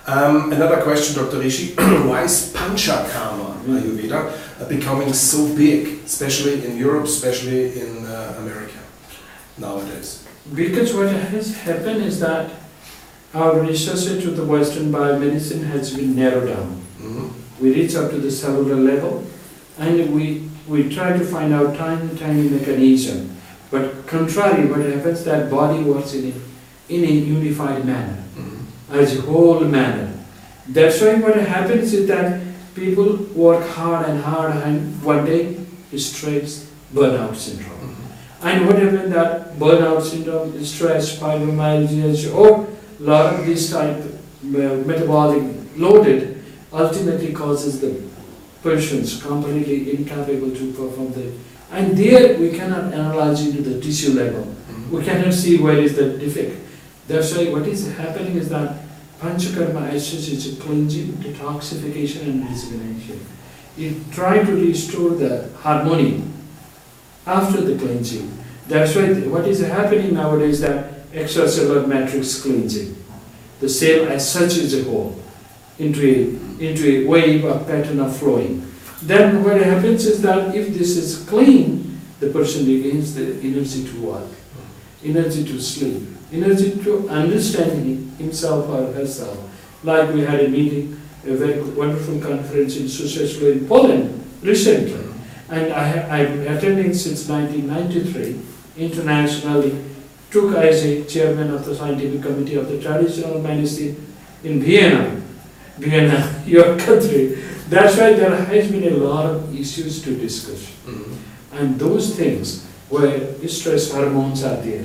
Another question, Dr. Rishi. Why is Panchakarma Ayurveda becoming so big, especially in Europe, especially in America nowadays? Because what has happened is that our research to the Western biomedicine has been narrowed down. We reach up to the cellular level and we try to find out tiny mechanism. But contrary, what happens that body works in a unified manner, as a whole manner. That's why what happens is that people work hard and one day stress burnout syndrome. And what happens that burnout syndrome, stress, fibromyalgia, or a lot of this type metabolic loaded ultimately causes the persons completely incapable to perform the. And there we cannot analyze into the tissue level. We cannot see where is the defect. That's why what is happening is that Panchakarma as such is a cleansing, detoxification and rejuvenation. It tries to restore the harmony after the cleansing. That's why what is happening nowadays that extracellular matrix cleansing. The cell as such is a whole into a wave of pattern of flowing. Then what happens is that if this is clean, the person regains the energy to work, energy to sleep, energy to understand himself or herself. Like we had a meeting, a very wonderful conference in Sucesso in Poland recently. And I'm attending since 1993, internationally, took as a chairman of the scientific committee of the traditional medicine in Vienna, your country. That's why there has been a lot of issues to discuss. And those things where stress hormones are there,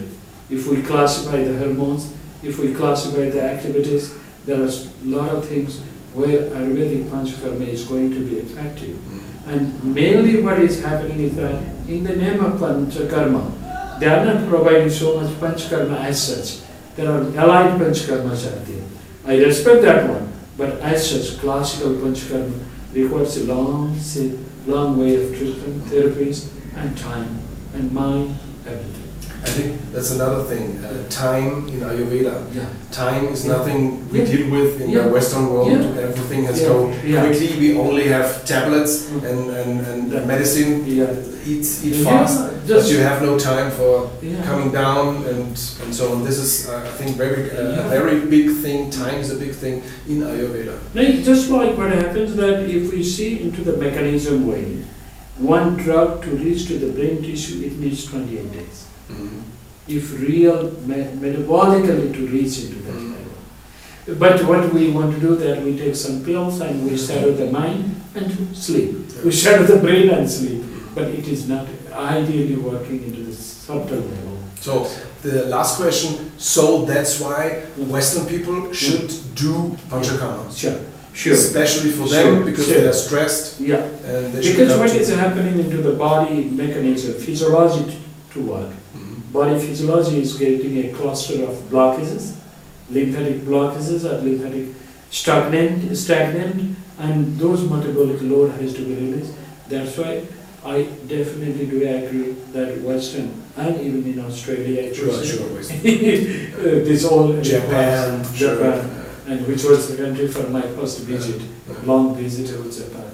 if we classify the hormones, if we classify the activities, there are a lot of things where Ayurvedic Panchakarma is going to be effective. And mainly what is happening is that in the name of Panchakarma, they are not providing so much Panchakarma as such. There are allied Panchakarmas out there. I respect that one, but as such, classical Panchakarma requires a long way of treatment, therapies, and time, and mind, everything. I think that's another thing. Time in Ayurveda. Yeah. Time is nothing we deal with in the Western world. Everything has gone quickly. We only have tablets and medicine. Eat fast, but you have no time for coming down and so on. This is, I think, a very big thing. Time is a big thing in Ayurveda. Just like what happens that if we see into the mechanism way, one drug to reach to the brain tissue, it needs 28 days. If real metabolically to reach into that level. But what we want to do that we take some pills and we shadow the mind and sleep. We shadow the brain and sleep. But it is not ideally working into the subtle level. So the last question, so that's why Western people should do Panchakarma. Sure. Especially for them because they are stressed. And they because what is happening into the body mechanism, physiology to work. Body physiology is getting a cluster of blockages, lymphatic blockages or lymphatic stagnant, and those metabolic load has to be released. That's why I definitely do agree that Western and even in Australia, this all Japan, and which was the country for my first visit, long visit to Japan.